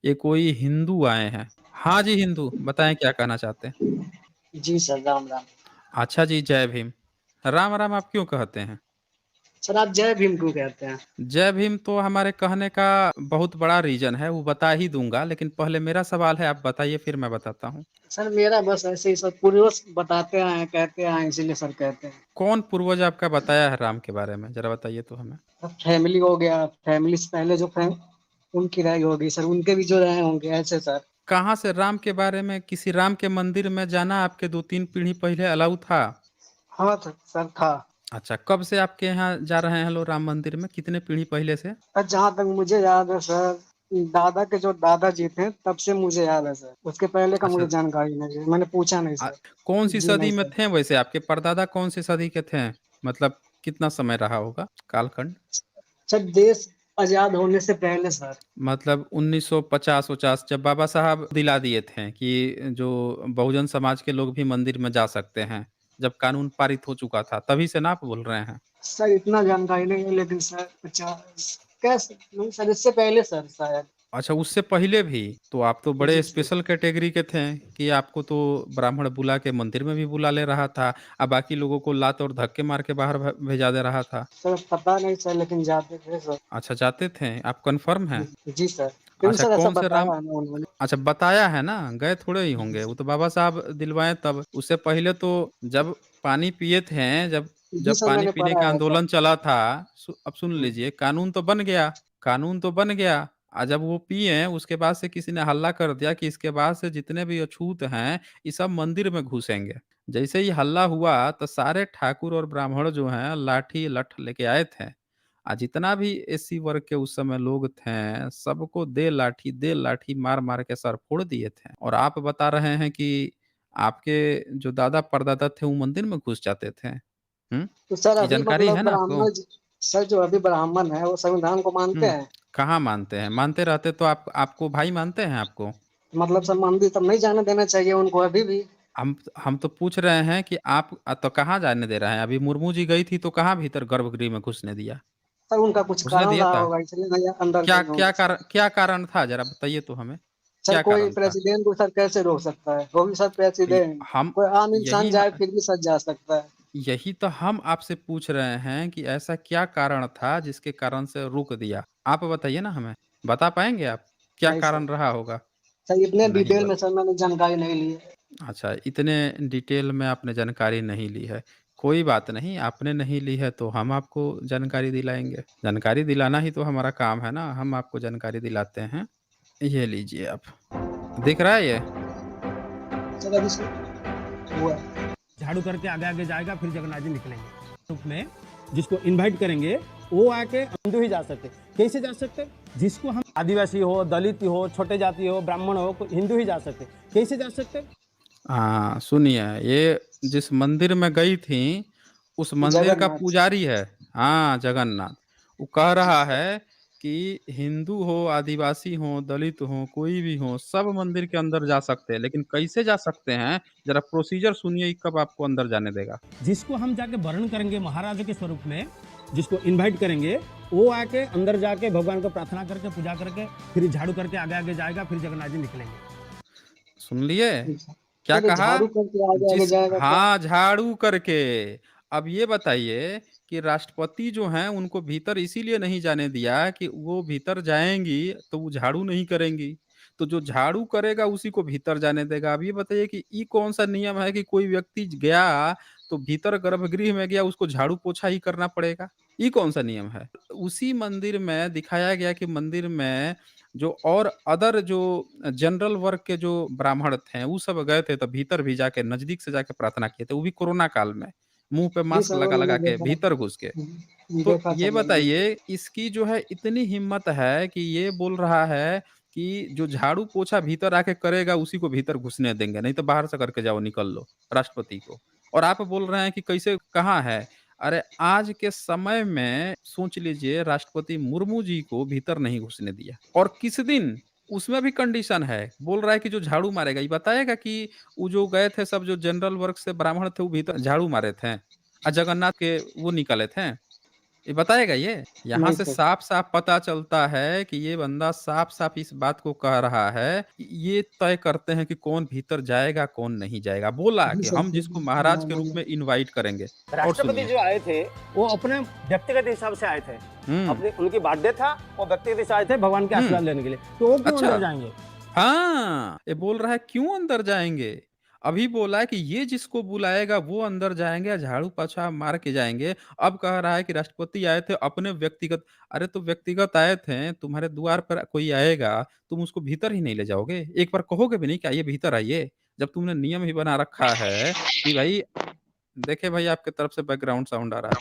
ये कोई हिंदू आए हैं। हाँ जी, हिंदू बताएँ क्या कहना चाहते हैं? जी सर, राम राम। अच्छा जी, जय भीम। राम, राम आप क्यों कहते हैं? सर आप जय भीम क्यों कहते हैं? जय भीम तो हमारे कहने का बहुत बड़ा रीज़न है, वो बता ही दूँगा, लेकिन पहले मेरा सवाल है, आप बताइए फिर मैं बताता हूँ। सर मेरा बस ऐसे ही सब पूर्वज बताते आए हैं, कहते आए हैं, इसीलिए सर कहते हैं। कौन पूर्वज आपका बताया है राम के बारे में? ज़रा बताइए तो हमें। अब फैमिली हो गया, फैमिली से पहले जो उनकी रही होगी सर, उनके भी जो रहे होंगे ऐसे सर। कहाँ से राम के बारे में किसी राम के मंदिर में जाना आपके 2-3 पीढ़ी पहले अलाउ था? हाँ सर था। अच्छा, कब से आपके यहाँ जा रहे हैं लोग राम मंदिर में? कितने पीढ़ी पहले से? पर जहाँ तक मुझे याद है सर, दादा के जो दादाजी थे तब से मुझे याद है सर। उसके पहले का मुझे अच्छा जानकारी नहीं है, मैंने पूछा नहीं अ, सर। कौन-सी जी सदी नहीं में सर। थे वैसे आपके परदादा कौन-सी सदी के थे? मतलब कितना समय रहा होगा कालखंड? सर देश आजाद होने से पहले सर। मतलब 1950-50 जब बाबा साहब दिला दिए थे कि जो बहुजन समाज के लोग भी मंदिर में जा सकते हैं, जब कानून पारित हो चुका था, तभी से ना आप बोल रहे हैं? सर इतना जानकारी नहीं है, लेकिन सर 50 कैसे नहीं सर, इससे पहले सर शायद। अच्छा उससे पहले भी, तो आप तो बड़े जी सर। स्पेशल कैटेगरी के थे कि आपको तो ब्राह्मण बुला के मंदिर में भी बुला ले रहा था, बाकी लोगों को लात और धक्के मार के बाहर भेजा दे रहा था। सर पता नहीं सर, लेकिन जाते थे सर। अच्छा जाते थे, आप कन्फर्म हैं? जी सर, क्योंकि अच्छा सर ऐसा कौन से राम बताया है ना उन्होंने। अच्छा बताया है ना, गए थोड़े ही जी होंगे, वो सर। तो बाबा साहब दिलवाए तब। उससे पहले तो जब पानी पिए थे, जब जी जब सर, पानी मैंने पीने पढ़ा का है सर। आंदोलन चला था, अब सुन लीजिए, कानून तो बन गया। जब वो पिए उसके बाद से किसी ने हल्ला कर दिया कि इसके बाद से जितने भी अछूत हैं, ये सब मंदिर में घुसेंगे। जैसे ही हल्ला हुआ तो सारे ठाकुर और ब्राह्मण जो हैं लाठी लठ लेके आए थे। जितना भी एससी वर्ग के उस समय लोग थे, सबको दे लाठी मार-मार के सर फोड़ दिए थे। और आप बता रहे हैं कि आपके जो दादा-परदादा थे, वो मंदिर में घुस जाते थे। हुँ? तो सर ये अभी जानकारी है मतलब ना आपको? सर जो अभी ब्राह्मण है वो संविधान को मानते हुँ। हैं। कहाँ मानते हैं? मानते रहते तो आप आपको भाई मानते हैं आपको? मतलब सर मंदिर तब नहीं जाने देना चाहिए उनको अभी भी। हम तो पूछ रहे हैं कि आप तो कहाँ जाने दे रहे हैं? अभी मुर्मू जी गई थी तो कहाँ भीतर गर्भगृह में घुसने दिया? सर उनका कुछ घुसने कारण दिया रहा था? होगा, इसलिए नहीं अंदर गई होंगी सर। क्या कारण था ज़रा बताइए तो हमें? सर क्या कोई कारण था? प्रेसिडेंट को सर कैसे रोक सकता है, वो भी सर य प्रेसिडेंट। हम कोई आम इंसान यही ह जाए फिर भी सर जा सकता है। यही तो हम आपसे पूछ रहे हैं कि ऐसा क्या कारण था जिसके कारण से रोक दिया? आप बताइए ना हमें, बता पाएँगे आप? क्या नहीं सर। कारण रहा होगा? सर इतने नहीं डिटेल बत में सर मैंने जानकारी नहीं ली है। अच्छा इतने डिटेल में आपने जानकारी नहीं ली है। कोई बात नहीं, आपने नहीं ली है तो हम आपको जानकारी दिलाएँगे। जानकारी दिलाना ही तो हमारा काम है ना, हम आपको जानकारी दिलाते हैं। ये लीजिए आप, दिख रहा है ये? सर अभी सर हुआ है। झाड़ू करके आगे आगे जाएगा फिर जगन्नाथ जी निकलेंगे ग्रुप में जिसको इनवाइट करेंगे वो आके हिंदू ही जा सकते। कैसे जा सकते? जिसको हम आदिवासी हो, दलित हो, छोटे जाति हो, ब्राह्मण हो, कोई हिंदू ही जा सकते। कैसे जा सकते? हाँ, सुनिए ये जिस मंदिर में गई थीं, उस मंदिर का जगन्नाथ। पुजारी है हाँ, जगन्नाथ। वो कह जी रहा सर। है कि हिंदू हो, आदिवासी हो, दलित हो, कोई भी हो, सब मंदिर के अंदर जा सकते हैं। लेकिन कैसे जा सकते हैं, ज़रा प्रोसीजर सुनिए कब आपको अंदर जाने देगा। जिसको हम जाके वर्ण करेंगे महाराज के स्वरूप में, जिसको इनवाइट करेंगे वो आके अंदर जाके भगवान को प्रार्थना करके पूजा करके फिर झाड़ू करके आगे आगे जाएगा फिर जगन्नाथ जी निकलेंगे। सुन लिए? जी सर। क्या सर ये कहा? झाड़ू करके आगे आगे जिस जाएगा क्या? हाँ, झाड़ू करके। अब ये बताइए कि राष्ट्रपति जो हैं उनको भीतर इसीलिए नहीं जाने दिया कि वो भीतर जाएँगी तो वो झाड़ू नहीं करेंगी। तो जो झाड़ू करेगा उसी को भीतर जाने देगा। अब ये बताइए कि ये कौन-सा नियम है कि कोई व्यक्ति गया तो भीतर गर्भगृह में गया उसको झाड़ू-पोछा ही करना पड़ेगा? ये कौन-सा नियम है? उसी मंदिर में दिखाया गया कि मंदिर में जो और अदर जो जनरल वर्ग के जो ब्राह्मण थे, वो सब गए थे तो भीतर भी जाके नज़दीक से जाके प्रार्थना किए थे, वो भी कोरोना काल में, मुँह पे जी मास्क सर वो मैंने लगा-लगा के देखा। भीतर घुस के। तो देखा ये सर मैंने। बताइए इसकी जो है इतनी हिम्मत है कि ये बोल रहा है कि जो झाड़ू-पोछा भीतर आके करेगा उसी को भीतर घुसने देंगे, नहीं तो बाहर से करके जाओ निकल लो, राष्ट्रपति को। और आप बोल रहे हैं कि कैसे कहाँ है? अरे आज के समय में सोच लीजिए राष्ट्रपति मुर्मू जी को भीतर नहीं घुसने दिया और किस दिन? उसमें भी कंडीशन है, बोल रहा है कि जो झाड़ू मारेगा, ये बताएगा कि वो जो गए थे सब जो जनरल वर्ग से ब्राह्मण थे वो भीतर झाड़ू मारे थे? जगन्नाथ के वो निकले थे? ये बताएगा ये? यहाँ नहीं से सर। साफ-साफ पता चलता है कि ये बंदा साफ-साफ इस बात को कह रहा है कि ये तय करते हैं कि कौन भीतर जाएगा, कौन नहीं जाएगा। बोला जी कि सर, हम जिसको हाँ महाराज के रूप बोलिए। में इनवाइट करेंगे। और राष्ट्रपति सुनिए। जो आए थे वो अपने व्यक्तिगत हिसाब से आए थे, हुँ, अपने उनकी बर्थडे था, वो व्यक्तिगत हिसाब से आए थे भगवान के हुँ, आशीर्वाद लेने के लिए, तो वो क्यों अच्छा। अंदर जाएंगे? हाँ, ये बोल रहा है क्यों अंदर जाएँगे? अभी बोला है कि ये जिसको बुलाएगा वो अंदर जाएँगे या झाड़ू पोछा मार के जाएँगे। अब कह रहा है कि राष्ट्रपति आए थे अपने व्यक्तिगत। अरे तो व्यक्तिगत आए थे, तुम्हारे द्वार पर कोई आएगा, तुम उसको भीतर ही नहीं ले जाओगे? एक बार कहोगे भी नहीं कि आइए भीतर आइए? जब तुमने नियम ही बना रखा है कि भाई देखिए भाई आपकी तरफ से बैकग्राउंड साउंड आ रहा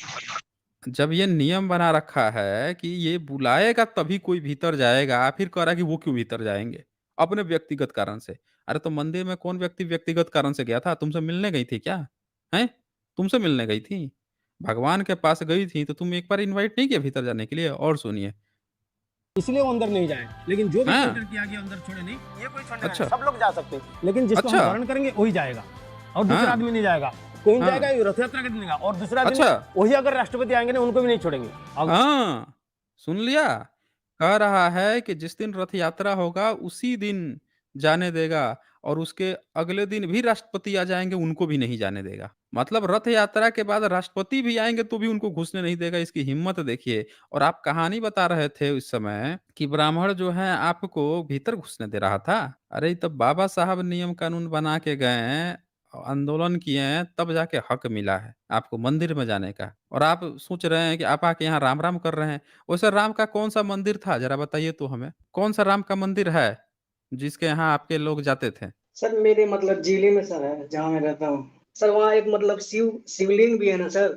है। जब ये नियम बना रखा है कि ये बुलाएगा तभी कोई भीतर जाएगा, फिर कह रहा है कि वो क्यों भीतर जाएँगे? अपने व्यक्तिगत कारण से। अरे तो मंदिर में कौन व्यक्ति व्यक्तिगत कारण से गया था? तुमसे मिलने गई थी क्या? हैं? तुमसे मिलने गई थी? भगवान के पास गई थी तो तुम एक बार इनवाइट नहीं किया भीतर जाने के लिए? और सुनिए। इसलिए वो अंदर नहीं जाए, लेकिन जो भी हाँ, फिल्टर किया गया अंदर छोड़े नहीं, ये कोई छोड़ने का नहीं, अच्छा, सब लोग जा सकते हैं, लेकिन जिसको हम अच्छा, वर्ण करेंगे वही जाएगा और दूसरा हाँ, आदमी नहीं जाएगा। कौन हाँ, जाएगा? ये रथ यात्रा के दिन जाएगा और दूसरा दिन अच्छा, वही अगर राष्ट्रपति आएंगे ना उनको भी नहीं छोड़ेंगे। अब हाँ, सुन लिया? कह रहा है कि जिस दिन रथ यात्रा होगा उसी दिन जाने देगा और उसके अगले दिन भी राष्ट्रपति आ जाएँगे, उनको भी नहीं जाने देगा। मतलब रथ यात्रा के बाद राष्ट्रपति भी आएँगे तो भी उनको घुसने नहीं देगा, इसकी हिम्मत देखिए। और आप कहानी बता रहे थे उस समय कि ब्राह्मण जो है आपको भीतर घुसने दे रहा था। अरे ये तो बाबा साहब नियम कानून बना के गए हैं, आंदोलन किए हैं, तब जाके हक मिला है आपको मंदिर में जाने का। और आप सोच रहे हैं कि आप आके यहाँ राम-राम कर रहे हैं। वैसे राम का कौन-सा मंदिर था ज़रा बताइए तो हमें? कौन-सा राम का मंदिर है, जिसके यहाँ आपके लोग जाते थे? सर मेरे मतलब जिले में सर है, जहाँ मैं रहता हूँ। सर वहाँ एक मतलब शिवलिंग भी है ना सर,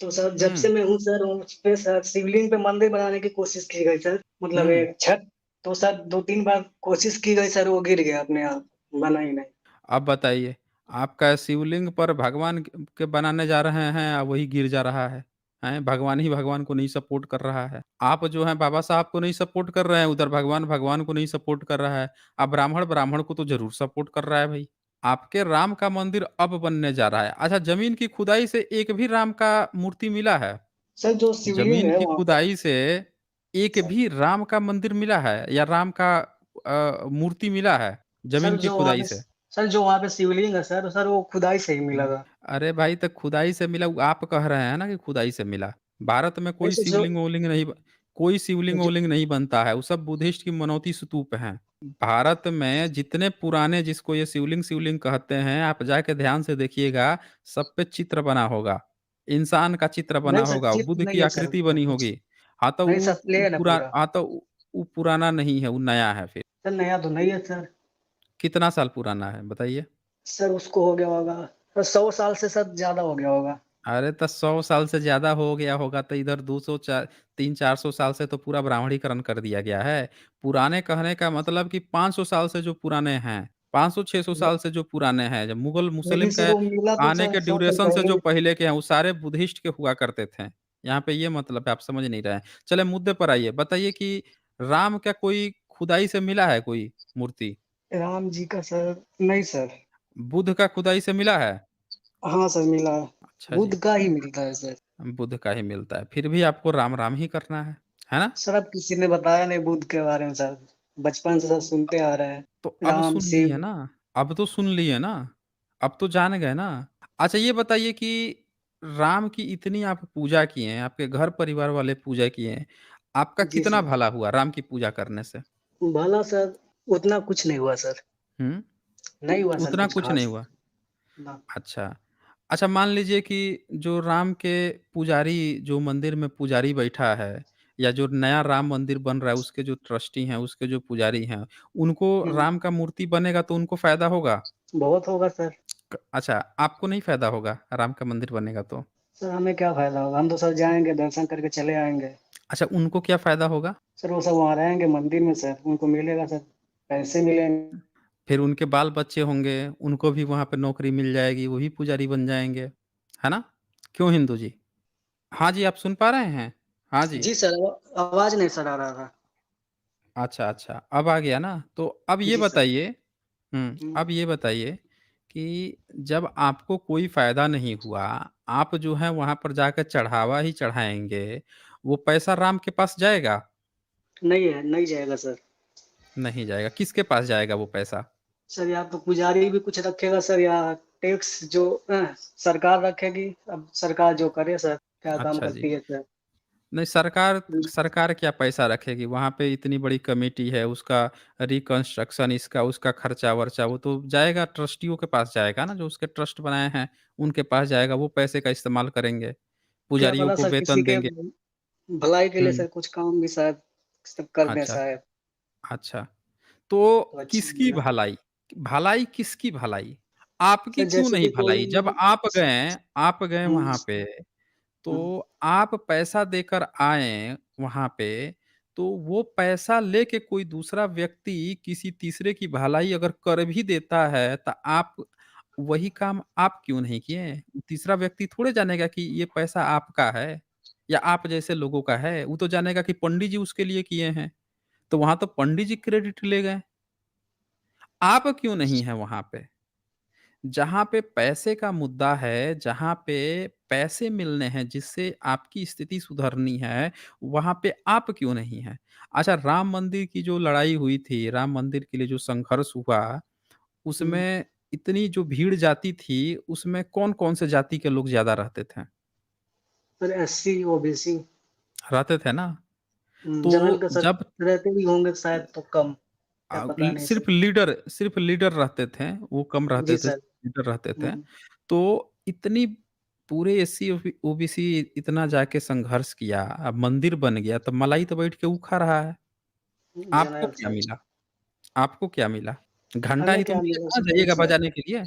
तो सर जब से हुँ, मैं हूँ सर उस पे सर शिवलिंग पे मंदिर बनाने की कोशिश की गई सर, मतलब हुँ। एक छत, तो सर 2-3 बार कोशिश की गई सर, वो गिर गया अपने आप, बना ही नहीं। अब बताइए, आपका शिवलिंग पर भगवान के बनाने जा रहे हैं वही गिर जा रहा है। हैं? भगवान ही भगवान को नहीं सपोर्ट कर रहा है। आप जो हैं बाबा साहब को नहीं सपोर्ट कर रहे हैं, उधर भगवान भगवान को नहीं सपोर्ट कर रहा है। अब ब्राह्मण ब्राह्मण को तो ज़रूर सपोर्ट कर रहा है भई। आपके राम का मंदिर अब बनने जा रहा है। अच्छा ज़मीन की खुदाई से एक भी राम का मूर्ति मिला है? सर जो शिवलिंग ज़मीन है की वहाँ पे खुदाई से एक सर, भी राम का मंदिर मिला है या राम का मूर्ति मिला है, सर ज़मीन की जो वहाँ खुदाई पे से? सर जो वहाँ पे शिवलिंग है सर वो खुदाई से ही मिला हुँ। था। अरे भाई तो खुदाई से मिला वो आप कह रहे हैं ना कि खुदाई से मिला। भारत में नहीं कोई सर जो शिवलिंग-वोलिंग नहीं ब कोई जो शिवलिंग-वोलिंग नहीं बनता है, वो सब बुद्धिस्ट की मनौती स्तूप हैं। भारत में जितने पुराने जिसको ये शिवलिंग-शिवलिंग कहते हैं, आप जाके ध्यान से देखिएगा, सब पे चित्र बना होगा। इंसान का चित्र बना नहीं सर होगा, चित बुद्ध की नहीं है सर आकृति उसमें बनी कुछ। होगी। हाँ, तो नहीं सर वो प्लेन है पुरा पूरा। हाँ, तो वो पुराना नहीं है, वो नया है फिर। सर नया तो नहीं है सर। कितना साल पुराना है बताइए? सर उसको हो गया होगा, सर 100 साल से सर ज़्यादा हो गया होगा। अरे! तो 100 साल से ज़्यादा हो गया होगा तो इधर 200 चा 300-400 साल से तो पूरा ब्राह्मणीकरण कर दिया गया है। पुराने कहने का मतलब कि 500 साल से जो पुराने हैं, 500-600 साल से जो पुराने हैं, जब मुगल मुस्लिम लेकिन के सर वो मिला तो आने सर के 100 साल ड्यूरेशन से पहले जो ही। पहले के हैं, वो सारे बुद्धिस्ट के हुआ करते थे। यहाँ पे ये मतलब है, आप समझ नहीं रहे हैं। चलिए मुद्दे पर आइए, बताइए कि राम का कोई खुदाई से मिला है कोई मूर्ति? राम जी का सर नहीं सर। बुद्ध का खुदाई से मिला है? हाँ सर मिला है। अच्छा जी, बुध का ही मिलता है सर। बुद्ध का ही मिलता है। फिर भी आपको राम-राम ही करना है ना? सर अब किसी ने बताया नहीं बुध के बारे में सर। बचपन से सर सुनते आ रहे हैं। तो अब राम, सुन लिए शिव। ना, अब तो सुन लिए ना, अब तो जान गए ना। अच्छा ये बताइए कि राम की इतनी आप पूजा किए हैं, आपके घर परिवार वाले पूजा किए हैं, आपका जी कितना सर। भला हुआ राम की पूजा करने से? भला सर उतना कुछ नहीं हुआ सर। हुँ? नहीं हुआ सर उतना कुछ कुछ नहीं खास। हुआ। ना। अच्छा। अच्छा मान लीजिए कि जो राम के पुजारी जो मंदिर में पुजारी बैठा है या जो नया राम मंदिर बन रहा है उसके जो ट्रस्टी हैं, उसके जो पुजारी हैं, उनको हुँ, राम का मूर्ति बनेगा तो उनको फ़ायदा होगा? बहुत होगा सर। अच्छा, आपको नहीं फ़ायदा होगा राम का मंदिर बनेगा तो? सर हमें क्या फ़ायदा होगा? हम तो सर जाएँगे, दर्शन करके चले आएँगे। अच्छा, उनको क्या फ़ायदा होगा? सर वो सब वहाँ रहेंगे मंदिर में सर, उनको मिलेगा सर, पैसे मिलेंगे। फिर उनके बाल-बच्चे होंगे, उनको भी वहाँ पे नौकरी मिल जाएगी, वो भी पुजारी बन जाएँगे, है ना? क्यों हिंदू जी? हाँ जी, आप सुन पा रहे हैं? हाँ जी। जी सर, आवाज़ नहीं सर आ रहा था। अच्छा, अच्छा, अब आ गया ना? तो अब ये जी सर। बताइए हुँ, अब ये बताइए कि जब आपको कोई फ़ायदा नहीं हुआ, आप जो है वहाँ पर जाकर चढ़ावा ही चढ़ाएँगे, वो पैसा राम के पास जाएगा? नहीं है, नहीं जाएगा सर। नहीं जाएगा। किसके पास जाएगा वो पैसा? सर या तो पुजारी भी कुछ रखेगा सर, या टैक्स जो सरकार रखेगी। अब सरकार जो करे सर, क्या काम अच्छा जी। करती है सर। नहीं, सरकार सरकार क्या पैसा रखेगी? वहाँ पे इतनी बड़ी कमेटी है, उसका रिकंस्ट्रक्शन, इसका, उसका खर्चा-वर्चा वो तो जाएगा, ट्रस्टियों के पास जाएगा ना, जो उसके ट्रस्ट बनाए हैं, उनके पास जाएगा, वो पैसे का इस्तेमाल करेंगे, क्या पुजारियों पता को सर किसी वेतन के देंगे। भलाई के लिए हुँ, सर कुछ काम भी शायद सब कर दें अच्छा, शायद। अच्छा। तो तो अच्छा किसकी रहेगा। भलाई? भलाई किसकी भलाई? आपकी सर क्यों जैसे नहीं कि कोई भलाई? जब आप गए हुँ, वहाँ पे, हुँ, तो आप पैसा देकर आए वहाँ पे, तो वो पैसा लेके कोई दूसरा व्यक्ति किसी तीसरे की भलाई अगर कर भी देता है, तो आप वही काम आप क्यों नहीं किए? तीसरा व्यक्ति थोड़े जानेगा कि ये पैसा आपका है या आप जैसे लोगों का है। वो तो जानेगा कि पंडित जी उसके लिए किए हैं, तो वहाँ तो पंडित जी क्रेडिट ले गए। आप क्यों नहीं हैं वहाँ पे? जहाँ पे पैसे का मुद्दा है, जहाँ पे पैसे मिलने हैं, जिससे आपकी स्थिति सुधरनी है, वहाँ पे आप क्यों नहीं हैं? अच्छा, राम मंदिर की जो लड़ाई हुई थी, राम मंदिर के लिए जो संघर्ष हुआ, हुँ। उसमें इतनी जो भीड़ जाती थी, उसमें कौन-कौन से जाति के लोग ज़्यादा रहते थे? सर एससी, ओबीसी रहते थे ना? जनरल तो के सर जब रहते भी होंगे शायद तो कम, क्या पता नहीं सर। सिर्फ़ लीडर रहते थे, वो कम रहते जी थे, सर। लीडर रहते थे। हुँ, तो इतनी पूरे एससी ओबीसी इतना जाके संघर्ष किया, अब मंदिर बन गया, तो मलाई तो बैठ के ऊ खा रहा है। आपको जनरल क्या सर। मिला? आपको क्या मिला? घंटा हमें ही तो क्या मिला मिला था ना सर, जाइएगा सर। बजाने के लिए।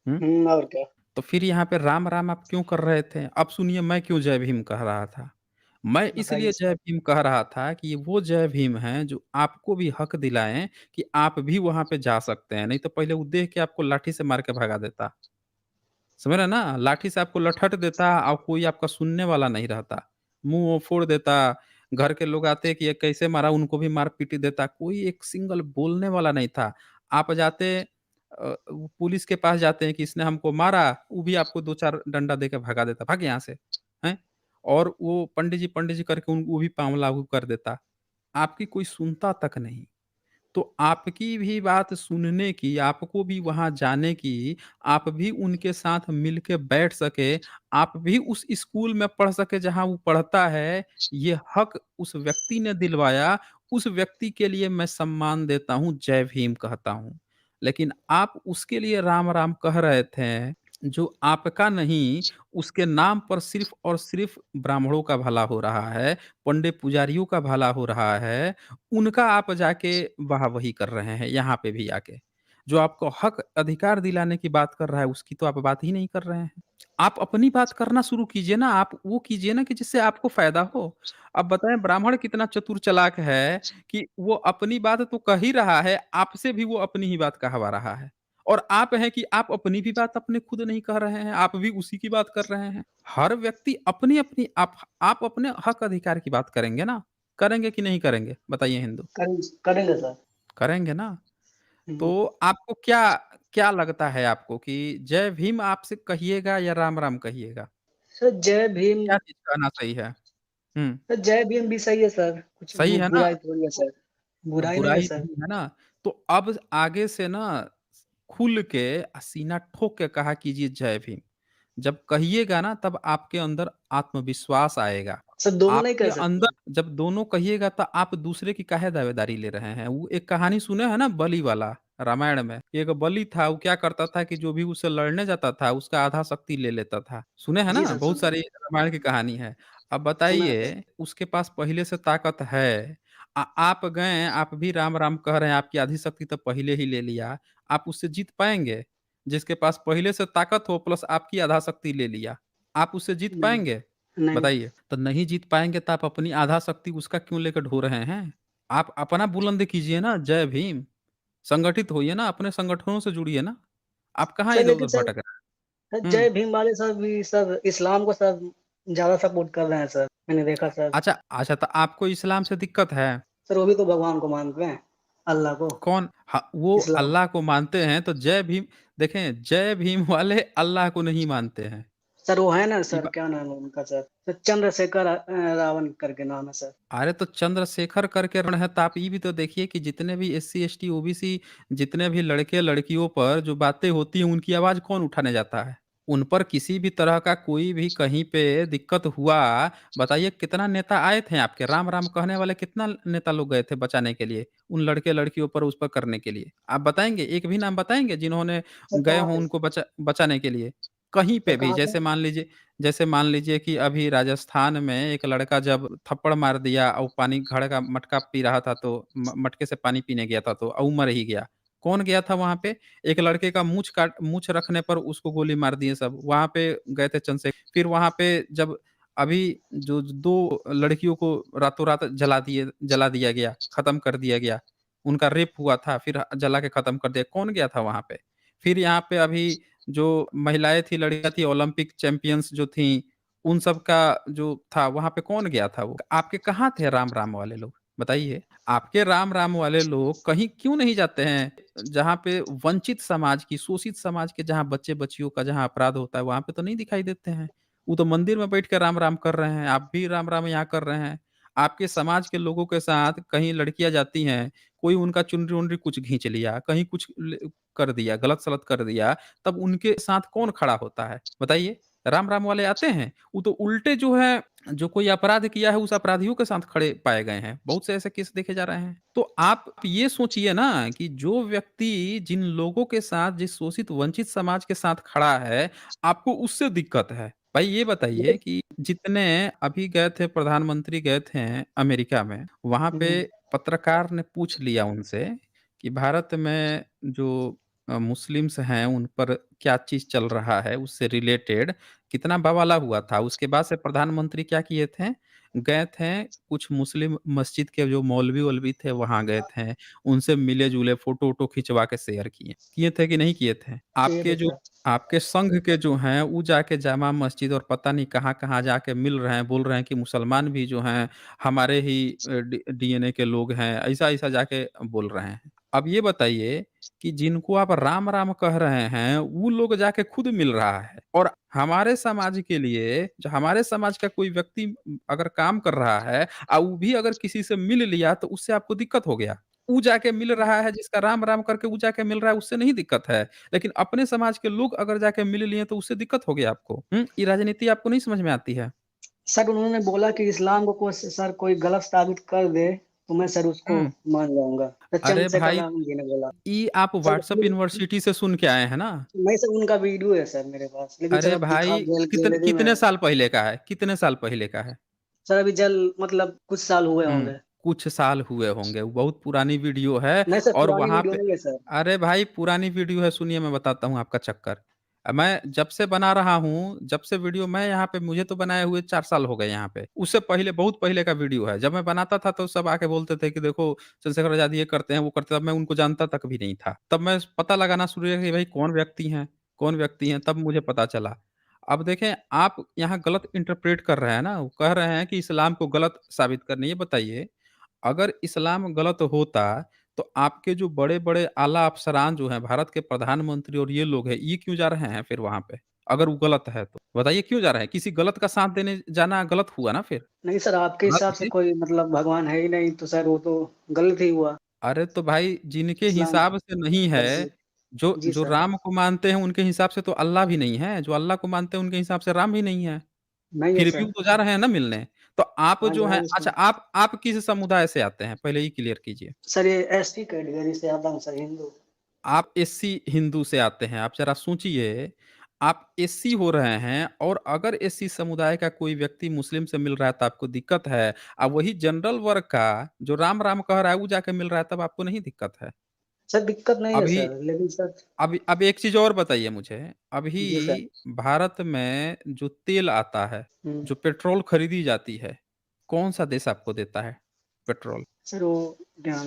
हुँ? और क्या। तो फिर यहाँ पे राम, राम आप क्यों कर रहे थे? अब सुनिए मैं क्यों जय भीम कह रहा था। मैं इसलिए बताइए जय सर। भीम कह रहा था कि ये वो जय भीम हैं जो आपको भी हक दिलाएँ कि आप भी वहाँ पे जा सकते हैं, नहीं तो पहले वो देख के आपको लाठी से मार के भगा देता। समझ रहे हैं ना? लाठी से आपको लठट देता और कोई आपका सुनने वाला नहीं रहता। मुँह फोड़ देता, घर के लोग आते कि ये कैसे मारा, उनको भी मार-पीट देता, कोई एक सिंगल बोलने वाला नहीं था। आप जाते वो पुलिस के पास जाते हैं कि इसने हमको मारा, वो भी आपको 2-4 डंडा देके भगा देता, भाग यहाँ से, हैं? और वो पंडित जी करके उन वो भी पाँव लागू कर देता। आपकी कोई सुनता तक नहीं। तो आपकी भी बात सुनने की, आपको भी वहाँ जाने की, आप भी उनके साथ मिल के बैठ सके, आप भी उस स्कूल में पढ़ सके जहाँ वो पढ़ता है, ये हक उस व्यक्ति ने दिलवाया, उस व्यक्ति के लिए मैं सम्मान देता हूँ, जय भीम कहता हूँ। लेकिन आप उसके लिए राम-राम कह रहे थे, जो आपका नहीं, उसके नाम पर सिर्फ़ और सिर्फ़ ब्राह्मणों का भला हो रहा है, पंडित पुजारियों का भला हो रहा है, उनका आप जाके वाह-वाही कर रहे हैं, यहाँ पे भी आके। जो आपको हक अधिकार दिलाने की बात कर रहा है, उसकी तो आप बात ही नहीं कर रहे हैं। आप अपनी बात करना शुरू कीजिए ना, आप वो कीजिए ना कि जिससे आपको फ़ायदा हो। अब बताएँ ब्राह्मण कितना चतुर चालाक है कि वो अपनी बात तो कह ही रहा है, आपसे भी वो अपनी ही बात कहवा रहा है। और आप हैं कि आप अपनी भी बात अपने खुद नहीं कह रहे हैं, आप भी उसी की बात कर रहे हैं। हर व्यक्ति अपनी-अपनी आप अपने हक अधिकार की बात करेंगे ना? करेंगे कि नहीं करेंगे? बताइए हिंदू। करेंगे सर। करेंगे ना? हुँ। तो आपको क्या क्या लगता है आपको कि जय भीम आपसे कहिएगा या राम राम कहिएगा? सर जय भीम। क्या चीज़ कहना सही है? हुँ, सर जय भीम भी सही है सर, कुछ सही है ना? बुराई थोड़ी है सर। बुराई नहीं है बुराई सर। नहीं है ना? तो अब आगे से ना खुल के सीना ठोक के कहा कीजिए जय भीम। जब कहिएगा ना तब आपके अंदर आत्मविश्वास आएगा। सर दोनों नहीं आपके कह अंदर सकते। जब दोनों कहिएगा तो आप दूसरे की काहे दावेदारी ले रहे हैं? वो एक कहानी सुने हैं ना बलि वाला रामायण में? एक बलि था वो क्या करता था कि जो भी उससे लड़ने जाता था उसका आधा शक्ति ले लेता था। सुने हैं जी ना? सर, बहुत सुना है। सारी रामायण की कहानी है। अब सुना है सर। बताइए उसके पास पहले से ताकत है। आप गए आप भी राम-राम कह रहे हैं आपकी आधी शक्ति तो पहले ही ले लिया। आप उससे जीत पाएँगे? जिसके पास पहले से ताकत हो प्लस आपकी आधा शक्ति ले लिया, आप उससे जीत नहीं, पाएँगे? नहीं। बताइए। तो नहीं जीत पाएँगे तो आप अपनी आधा शक्ति उसका क्यों लेकर ढो रहे हैं? आप अपना बुलंद कीजिए ना, जय भीम। संगठित होइए ना, अपने संगठनों से जुड़िए ना। आप कहाँ सर लेकिन इधर-उधर सर भटक रहे हैं? हुँ। जय भीम वाले सर भी सर इस्लाम को सर ज़्यादा सपोर्ट कर रहे हैं सर, मैंने देखा सर। अच्छा तो आपको इस्लाम से दिक्कत है? सर वो भी तो भगवान को मानते हैं। अल्लाह को, कौन वो इस्लाम। अल्लाह को मानते हैं तो जय भीम देखें, जय भीम वाले अल्लाह को नहीं मानते हैं। सर वो है ना ये सर, ब क्या नाम है उनका सर? सर चंद्रशेखर रावण करके नाम है सर। अरे तो चंद्रशेखर करके रण है, तो आप ये भी तो देखिए कि जितने भी एससी, एसटी, ओबीसी जितने भी लड़के-लड़कियों पर जो बातें होती हैं, उनकी आवाज़ कौन उठाने जाता है? उन पर किसी भी तरह का कोई भी कहीं पे दिक्कत हुआ, बताइए कितना नेता आए थे आपके? राम-राम कहने वाले कितना नेता लोग गए थे बचाने के लिए, उन लड़के-लड़कियों पर उस पर करने के लिए? आप बताएँगे, एक भी नाम बताएँगे जिन्होंने सर गए कहाँ हों थे? उनको बचाने के लिए? कहीं सर पे भी कहाँ थे? जैसे मान लीजिए कि अभी राजस्थान में एक लड़का जब थप्पड़ मार दिया और पानी घड़े का मटका पी रहा था तो मटके से पानी पीने गया था तो मर ही गया। कौन गया था वहाँ पे? एक लड़के का मूंछ रखने पर उसको गोली मार दिए सब। वहाँ पे गए थे चंद्रशेखर। फिर वहाँ पे जब अभी जो 2 लड़कियों को रातों-रात जला दिया गया, खत्म कर दिया गया। उनका रेप हुआ था, फिर जला के खत्म कर दिया। कौन गया था वहाँ पे? फिर यहाँ पे अभी जो महिलाएँ थी, लड़कियाँ थी, ओलंपिक चैंपियंस जो थीं, उन सब का जो था, वहाँ पे कौन गया था वो? आपके कहाँ थे राम-राम वाले लोग? बताइए। आपके राम-राम वाले लोग कहीं क्यों नहीं जाते हैं? जहाँ पे वंचित समाज की, शोषित समाज के जहाँ बच्चे-बच्चियों का जहाँ अपराध होता है, वहाँ पे तो नहीं दिखाई देते हैं। वो तो मंदिर में बैठ के राम-राम कर रहे हैं, आप भी राम-राम यहाँ कर रहे हैं। आपके समाज के लोगों के साथ कहीं लड़कियाँ जाती हैं, कोई उनका चुनरी-वुनरी कुछ खींच लिया, कहीं कुछ कर दिया, गलत-सलत कर दिया, तब उनके साथ कौन खड़ा होता है? बताइए। राम-राम वाले आते हैं, वो तो उल्टे जो है, जो कोई अपराध किया है, उस अपराधियों के साथ खड़े पाए गए हैं। बहुत से ऐसे केस देखे जा रहे हैं। तो आप ये सोचिए ना कि जो व्यक्ति जिन लोगों के साथ, जिस शोषित वंचित समाज के साथ खड़ा है, आपको उससे दिक्कत है। भाई ये बताइए लेकिन कि जितने अभी गए थे प्रधानमंत्री गए थे अमेरिका में, वहाँ पे हुँ, पत्रकार ने पूछ लिया उनसे कि भारत में जो मुस्लिम्स हैं उन पर क्या चीज़ चल रहा है उससे रिलेटेड कितना बवाला हुआ था। उसके बाद से प्रधानमंत्री क्या किए थे, गए थे कुछ मुस्लिम मस्जिद के जो मौलवी-वौलवी थे वहाँ गए थे। उनसे मिले-जुले फ़ोटो-वोटो खिंचवा के शेयर किए। किए थे कि नहीं किए थे? किए थे सर। आपके संघ के जो हैं वो जाके जामा मस्जिद और पता नहीं कहाँ-कहाँ जाके मिल रहे हैं, बोल रहे हैं कि मुसलमान भी जो हैं हमारे ही डीएनए के लोग हैं। ऐसा-ऐसा जाके बोल रहे हैं। अब ये बताइए कि जिनको आप राम-राम कह रहे हैं, वो लोग जाके खुद मिल रहा है और हमारे समाज के लिए जो हमारे समाज का कोई व्यक्ति अगर काम कर रहा है वो भी अगर किसी से मिल लिया तो उससे आपको दिक्कत हो गया। ऊ जाके मिल रहा है जिसका राम-राम करके ऊ जाके मिल रहा है उससे नहीं दिक्कत है। लेकिन अपने समाज के लोग अगर जाके मिल लिए तो उससे दिक्कत हो गया आपको। ये राजनीति आपको नहीं समझ में आती है? सर उन्होंने बोला कि इस्लाम को सर कोई गलत साबित कर दे, तो मैं सर उसको हुँ। मान जाऊँगा। तो अरे चंद्रशेखर भाई, रावण जी ने बोला। ये आप सर व्हाट्सएप यूनिवर्सिटी से सुन के आए हैं ना? नहीं सर, उनका वीडियो है सर मेरे पास, लेकिन सर अरे अब दिखा भाई, गैलरी में कितने है। साल पहले का है? कितने साल पहले का है? सर अभी मतलब कुछ साल हुए हुँ, होंगे। कुछ साल हुए होंगे, वो बहुत पुरानी वीडियो है नहीं सर, और पुरानी वहाँ वीडियो पे नहीं है सर। अरे भाई पुरानी वीडियो है, सुनिए मैं बताता हूँ आपका चक्कर। मैं जब से बना रहा हूँ, जब से वीडियो मैं यहाँ पे मुझे तो बनाए हुए 4 साल हो गए यहाँ पे। उससे पहले बहुत पहले का वीडियो है। जब मैं बनाता था तो सब आके बोलते थे कि देखो चंद्रशेखर आज़ाद ये करते हैं, वो करते हैं, तब मैं उनको जानता तक भी नहीं था। तब मैं पता लगाना शुरू किया कि भाई कौन व्यक्ति हैं, तब मुझे पता चला। अब देखें आप यहाँ गलत इंटरप्रेट कर रहे हैं ना, वो कह रहे हैं कि इस्लाम को गलत साबित करना। ये बताइए अगर इस्लाम गलत होता, तो आपके जो बड़े-बड़े आला अफ़सरान जो हैं, भारत के प्रधानमंत्री और ये लोग हैं, ये क्यों जा रहे हैं फिर वहाँ पे? अगर वो गलत है तो? बताइए क्यों जा रहे हैं? किसी गलत का साथ देने जाना गलत हुआ ना फिर। नहीं सर, आपके बात हिसाब से समझिए। कोई भगवान है ही नहीं, तो सर वो तो गलत ही हुआ। अरे तो भाई जिनके इस्लाम हिसाब से नहीं है, वर्ज़ित। जो जी जो सर। राम को मानते हैं उनके हिसाब से तो अल्लाह भी नहीं है, जो अल्लाह को मानते हैं उनके हिसाब से राम भी नहीं है। नहीं है फिर भी सर। वो तो जा रहे हैं ना मिलने। तो आप हाँ, जो हैं जाहिर सी अच्छा आप किस समुदाय से आते हैं? पहले ये क्लियर कीजिए। सर, ये एसटी कैटेगरी से आता हूँ सर, हिंदू। आप एससी हिंदू से आते हैं। आप ज़रा सोचिए, आप एससी हो रहे हैं और अगर एससी समुदाय का कोई व्यक्ति मुस्लिम से मिल रहा है तो आपको दिक्कत है। वही जनरल वर्ग का जो राम-राम कह रहा है वो जाके मिल रहा है तब आपको नहीं दिक्कत है। सर दिक्कत नहीं है अभी सर, लेकिन सर अब एक चीज़ और बताइए मुझे, अभी जी सर। भारत में जो तेल आता है, हुँ। जो पेट्रोल खरीदी जाती है, कौन-सा देश आपको देता है पेट्रोल? सर वो क्या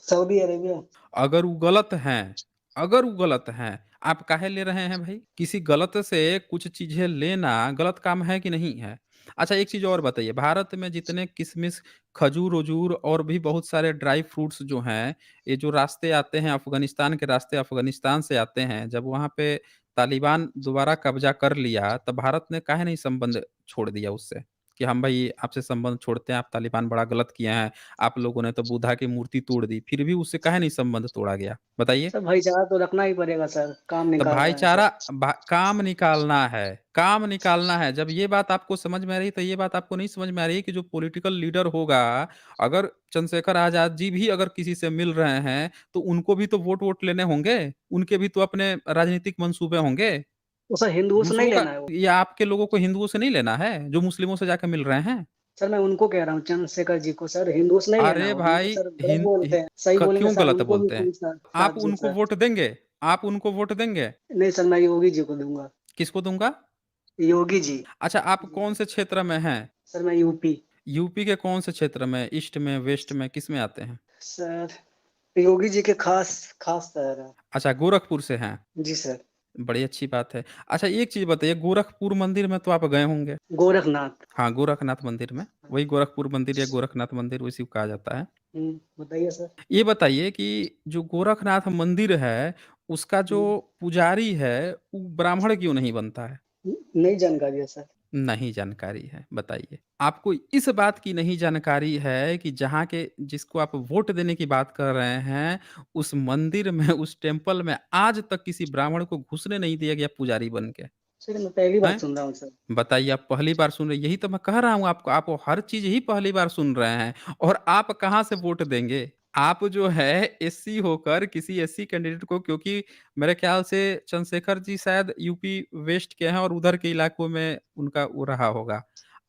सऊदी अरेबिया। अगर वो गलत हैं, आप काहे ले रहे हैं भाई? किसी गलत से कुछ चीज़ें लेना गलत काम है कि नहीं है? अच्छा एक चीज़ और बताइए, भारत में जितने किशमिश, खजूर-वजूर और भी बहुत सारे ड्राई फ्रूट्स जो हैं, ये जो रास्ते आते हैं अफ़गानिस्तान के रास्ते अफ़गानिस्तान से आते हैं, जब वहाँ पे तालिबान दोबारा कब्ज़ा कर लिया, तब भारत ने काहे नहीं संबंध छोड़ दिया उससे? कि हम भई आपसे संबंध छोड़ते हैं, आप तालिबान बड़ा गलत किए हैं, आप लोगों ने तो बुद्धा की मूर्ति तोड़ दी, फिर भी उससे काहे नहीं संबंध तोड़ा गया? बताइए? सर भाईचारा तो रखना ही पड़ेगा सर, काम तो निकाल रहे हैं सर। भाईचारा काम निकालना है, काम निकालना है। जब ये बात आपको समझ में आ रही है, तो ये बात आपको नहीं समझ में आ रही है कि जो पॉलिटिकल लीडर होगा, अगर चंद्रशेखर आज़ाद जी भी अगर किसी से मिल रहे हैं, तो उनको भी तो वोट-वोट लेने होंगे। उनके भी तो अपने राजनीतिक मंसूबे होंगे। तो सर हिंदुओं से नहीं दूसरों का लेना है वो। या आपके लोगों को हिंदुओं से नहीं लेना है, जो मुस्लिमों से जाके मिल रहे हैं? सर मैं उनको कह रहा हूँ चंद्रशेखर जी को सर, हिंदुओं से नहीं लेना है अरे वो, वो भाई सर गलत हिन हि बोलते हैं। सही क बोलेंगे क्यों सर गलत उनको भी बोलते हैं? कोई सर आप साथ दे उनको सर। वोट देंगे? आप उनको वोट देंगे? नहीं सर मैं योगी जी को दूँगा। किसको दूँगा? योगी जी। अच्छा, आप कौन से क्षेत्र में हैं? सर मैं यूपी। यूपी के कौन से क्षेत्र में? ईस्ट में, वेस्ट में, किस में आते हैं? सर योगी जी के खास खास शहर है। अच्छा, गोरखपुर से हैं। जी सर। बड़ी अच्छी बात है। अच्छा, एक चीज़ बताइए, गोरखपुर मंदिर में तो आप गए होंगे? गोरखनाथ। हाँ, गोरखनाथ मंदिर में। वही गोरखपुर मंदिर या गोरखनाथ मंदिर उसी को कहा जाता है। बताइए सर। ये बताइए कि जो गोरखनाथ मंदिर है, उसका जो हुँ, पुजारी है, वो ब्राह्मण क्यों नहीं बनता है? नहीं जानकारी है सर। नहीं जानकारी है, बताइए। आपको इस बात की नहीं जानकारी है कि जहाँ के जिसको आप वोट देने की बात कर रहे हैं, उस मंदिर में, उस टेम्पल में आज तक किसी ब्राह्मण को घुसने नहीं दिया गया पुजारी बन के, सर मैं पहली बार हैं? सुन रहा हूँ सर। बताइए, आप पहली बार सुन रहे हैं, यही तो मैं कह रहा हूँ आपको, आप हर चीज़ ही पहली बार सुन रहे हैं और आप कहाँ से वोट देंगे? आप जो है एससी होकर किसी एससी कैंडिडेट को, क्योंकि मेरे ख्याल से चंद्रशेखर जी शायद यूपी वेस्ट के हैं और उधर के इलाकों में उनका वो रहा होगा।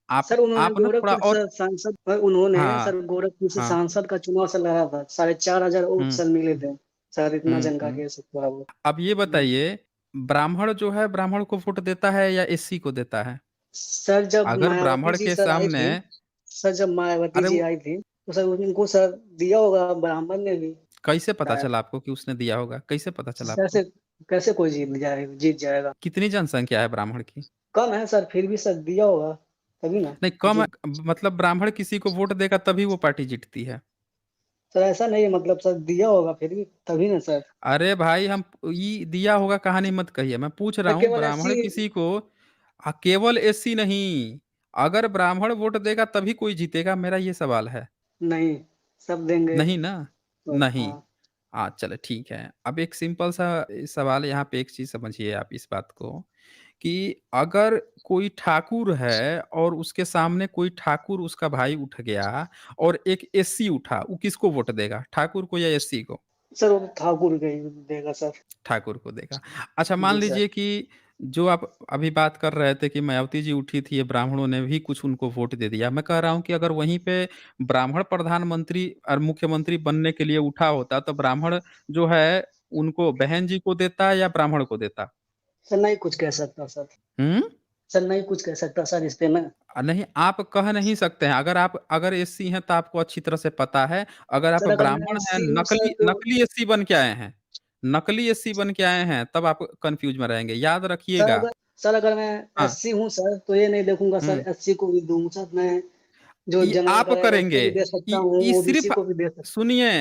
सर उन्होंने आप ना थोड़ा गोरखपुर और से सांसद उन्होंने हाँ, सर गोरखपुर से हाँ। सांसद का चुनाव सर लड़ा था। 4,500 वोट हुँ, सर मिले थे। सर इतना हुँ, जानकारी हुँ। है सर थोड़ा बहुत। अब ये हुँ। बताइए, ब्राह्मण जो है ब्राह्मण को वोट देता है या एससी को देता है? सर जब अगर मायावती ब्राह्मण जी के सर आई सामने थी सर जब मायावती अरे जी वो आई थी, तो सर उनको सर दिया होगा ब्राह्मण ने भी कैसे पता शायद। चला आपको कि उसने दिया होगा? कैसे पता चला आपको? कैसे कैसे कोई जीत जाएगा? कितनी जनसंख्या है ब्राह्मण की? कम है सर फिर भी सर दिया होगा, तभी ना नहीं, कम है, जीत। मतलब ब्राह्मण किसी को वोट देगा तभी वो पार्टी जीतती है। सर ऐसा नहीं है मतलब सर दिया होगा फिर भी तभी ना सर। अरे भाई, हम ये दिया होगा कहानी मत कहिए। मैं पूछ रहा सर हूँ केवल ब्राह्मण एससी किसी को केवल एससी नहीं, अगर ब्राह्मण वोट देगा तभी कोई जीतेगा, मेरा ये सवाल है। नहीं, सब देंगे नहीं ना? तो नहीं। हाँ। चलो ठीक है। अब एक सिंपल सा सवाल यहाँ पे, एक चीज़ समझिए आप इस बात को कि अगर कोई ठाकुर है और उसके सामने कोई ठाकुर उसका भाई उठ गया और एक एससी उठा, वो किसको वोट देगा? ठाकुर को या एससी को? सर वो ठाकुर का ही देगा सर। ठाकुर को देगा। अच्छा, मान जी सर। लीजिए कि जो आप अभी बात कर रहे थे कि मायावती जी उठी थी, ये ब्राह्मणों ने भी कुछ उनको वोट दे दिया। मैं कह रहा हूँ कि अगर वहीं पे ब्राह्मण प्रधानमंत्री और मुख्यमंत्री बनने के लिए उठा होता, तो ब्राह्मण जो है उनको बहन जी को देता या ब्राह्मण को देता? सर नहीं कुछ कह सकता सर। हुँ? सर नहीं कुछ कह सकता सर इस पे मैं। नहीं, आप कह नहीं सकते हैं। अगर एससी हैं तो आपको अच्छी तरह से पता है। अगर आप सर अगर मैं ब्राह्मण हैं, एससी हूँ सर नकली तो नकली एससी बन के आए हैं, नकली एससी बन के आए हैं, तब आप कन्फ्यूज़ में रहेंगे। याद सर रखिएगा। अगर सर अगर मैं हाँ, एससी हूँ सर तो ये नहीं देखूँगा सर हुँ। एससी को भी दूँ सर मैं जो ये जनरल आप रहेगा करेंगे। उसको भी दे सकता हूँ, ये ओबीसी सिर्फ़ को भी दे सकता सुनिए,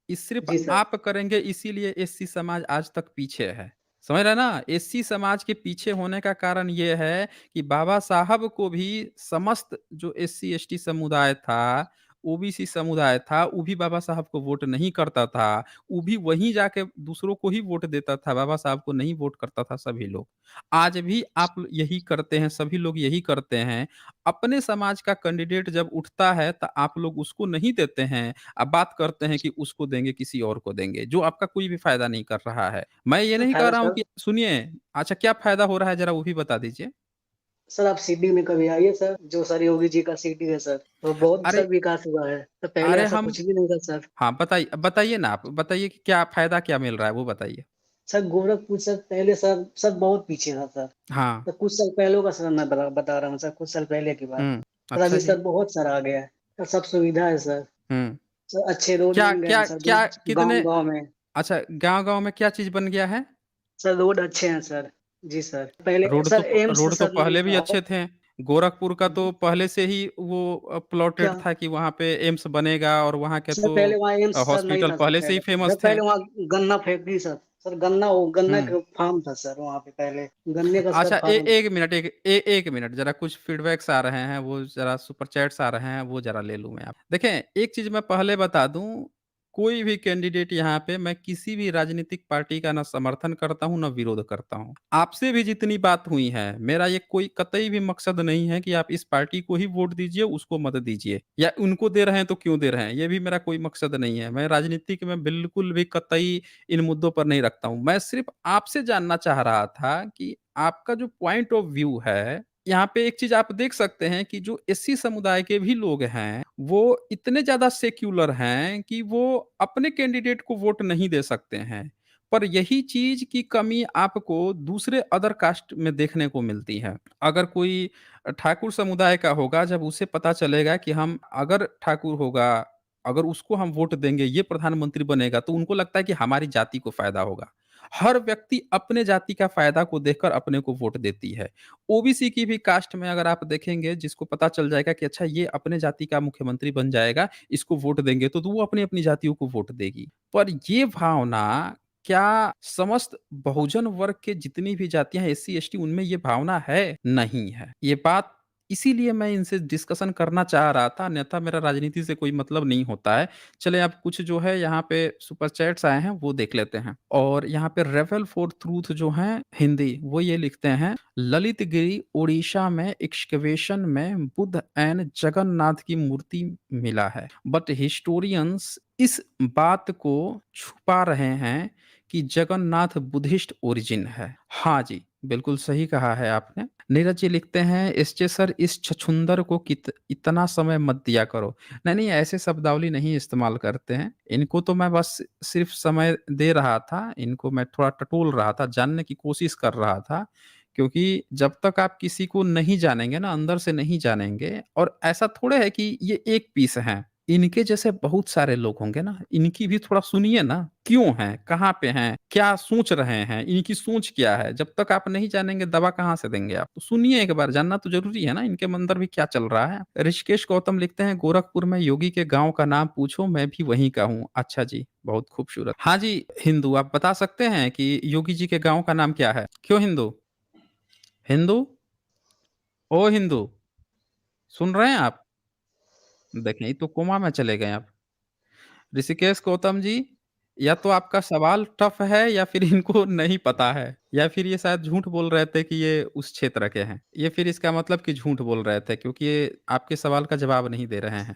ये सिर्फ़ जी सर। आप करेंगे, इसीलिए एससी समाज आज तक पीछे है। समझ रहे हैं ना? एससी समाज के पीछे होने का कारण ये है कि बाबा साहब को भी समस्त जो एससी एसटी समुदाय था, ओबीसी समुदाय था, वो भी बाबा साहब को वोट नहीं करता था। वो भी वहीं जाके दूसरों को ही वोट देता था, बाबा साहब को नहीं वोट करता था सभी लोग। आज भी आप यही करते हैं, सभी लोग यही करते हैं। अपने समाज का कैंडिडेट जब उठता है तो आप लोग उसको नहीं देते हैं। आप बात करते हैं कि उसको देंगे, किसी और को देंगे, जो आपका कोई भी फ़ायदा नहीं कर रहा है। मैं ये सर नहीं कह फ़ायदा रहा हूँ सर कि सुनिए, अच्छा क्या फ़ायदा हो रहा है ज़रा वो भी बता दीजिए? सर आप सिटी में कभी आइए सर, जो सर योगी जी का सिटी है सर, तो बहुत अरे सर विकास हुआ है। तो पहले अरे ऐसा हम कुछ भी नहीं था सर। हाँ, बताइए ना, आप बताइए कि क्या फ़ायदा क्या मिल रहा है वो बताइए? सर गोरखपुर सर पहले सर बहुत पीछे था सर। हाँ, तो कुछ साल पहले का सर मैं बता रहा हूँ सर, कुछ साल पहले की बात। हुँ, सर अच्छा अभी जी। सर बहुत सर आ गया है। सर सब सुविधा है सर। हुँ, सर अच्छे रोड क्या बन गए हैं क्या सर क्या कितने गाँव-गाँव में। अच्छा, गाँव-गाँव में क्या चीज़ बन गया है? सर रोड अच्छे हैं सर। जी सर। पहले सर एम्स रोड तो सर नहीं पहले भी था। अच्छे थे। गोरखपुर का तो पहले से ही वो प्लॉटेड क्या था कि वहाँ पे एम्स बनेगा और वहाँ के सर, तो पहले वहाँ एम्स सर नहीं हॉस्पिटल था सर, पहले से ही पहले फेमस सर, थे। पहले वहाँ गन्ना फैक्ट्री सर। सर गन्ना, वो गन्ना हुँ। का फार्म था सर वहाँ पे पहले, गन्ने का सर अच्छा, फार्म। 1 मिनट, 1 मिनट, ज़रा कुछ फीडबैक्स आ रहे हैं, वो ज़रा सुपर चैट्स आ रहे हैं, वो ज़रा ले लूँ मैं आप देखें, एक चीज़ मैं पहले बता दूँ, कोई भी कैंडिडेट यहाँ पे मैं किसी भी राजनीतिक पार्टी का ना समर्थन करता हूँ, ना विरोध करता हूँ। आपसे भी जितनी बात हुई है, मेरा ये कोई कतई भी मकसद नहीं है कि आप इस पार्टी को ही वोट दीजिए, उसको मत दीजिए या उनको दे रहे हैं तो क्यों दे रहे हैं, ये भी मेरा कोई मकसद नहीं है। मैं राजनीतिक में बिल्कुल भी कतई इन मुद्दों पर नहीं रखता हूँ। मैं सिर्फ़ आपसे जानना चाह रहा था कि आपका जो पॉइंट ऑफ व्यू है, यहाँ पे एक चीज़ आप देख सकते हैं कि जो एससी समुदाय के भी लोग हैं, वो इतने ज़्यादा सेक्युलर हैं कि वो अपने कैंडिडेट को वोट नहीं दे सकते हैं। पर यही चीज़ की कमी आपको दूसरे अदर कास्ट में देखने को मिलती है। अगर कोई ठाकुर समुदाय का होगा, जब उसे पता चलेगा कि हम अगर ठाकुर होगा, अगर उसको हम वोट देंगे, ये प्रधानमंत्री बनेगा, तो उनको लगता है कि हमारी जाति को फ़ायदा होगा। हर व्यक्ति अपने जाति का फ़ायदा को देखकर अपने को वोट देती है। ओबीसी की भी कास्ट में अगर आप देखेंगे, जिसको पता चल जाएगा कि अच्छा ये अपने जाति का मुख्यमंत्री बन जाएगा, इसको वोट देंगे, तो वो अपनी-अपनी जातियों को वोट देगी। पर ये भावना क्या समस्त बहुजन वर्ग के जितनी भी जातियाँ हैं एससी, एसटी उनमें ये भावना है? नहीं है। ये बात इसीलिए मैं इनसे डिस्कशन करना चाह रहा था, अन्यथा मेरा राजनीति से कोई मतलब नहीं होता है। चलिए अब कुछ जो है यहाँ पे सुपर चैट्स आए हैं वो देख लेते हैं। और यहाँ पे रेबेल फॉर ट्रूथ जो हैं हिंदी, वो ये लिखते हैं, ललित गिरी ओडिशा में एक्सकवेशन में बुद्ध एंड जगन्नाथ की मूर्ति मिला है। बट हिस्टोरियंस इस बात को छुपा रहे हैं कि जगन्नाथ बुद्धिस्ट ओरिजिन है। हाँ जी, बिल्कुल सही कहा है आपने। नीरज जी लिखते हैं, एसजे सर इस छछूंदर को इतना समय मत दिया करो। नहीं, नहीं ऐसे शब्दावली नहीं इस्तेमाल करते हैं। इनको तो मैं बस सिर्फ़ समय दे रहा था, इनको मैं थोड़ा टटोल रहा था, जानने की कोशिश कर रहा था। क्योंकि जब तक आप किसी को नहीं जानेंगे ना, अंदर से नहीं जानेंगे और ऐसा थोड़े है कि ये एक पीस हैं। इनके जैसे बहुत सारे लोग होंगे ना, इनकी भी थोड़ा सुनिए ना, क्यों हैं? कहाँ पे हैं? क्या सोच रहे हैं? इनकी सोच क्या है? जब तक आप नहीं जानेंगे दवा कहाँ से देंगे आप? तो सुनिए एक बार, जानना तो ज़रूरी है ना इनके अंदर भी क्या चल रहा है। ऋषिकेश गौतम लिखते हैं, गोरखपुर में योगी के गाँव का नाम पूछो, मैं भी वहीं का हूँ। अच्छा जी, बहुत खूबसूरत। हाँ जी, हिंदू आप बता सकते हैं कि योगी जी के गाँव का नाम क्या है? क्यों हिंदू? हिंदू? ओ हिंदू, सुन रहे हैं आप? देखें, ये तो कोमा में चले गए आप। ऋषिकेश गौतम जी, या तो आपका सवाल टफ है या फिर इनको नहीं पता है या फिर ये शायद झूठ बोल रहे थे कि ये उस क्षेत्र के हैं। ये फिर इसका मतलब कि झूठ बोल रहे थे क्योंकि ये आपके सवाल का जवाब नहीं दे रहे हैं।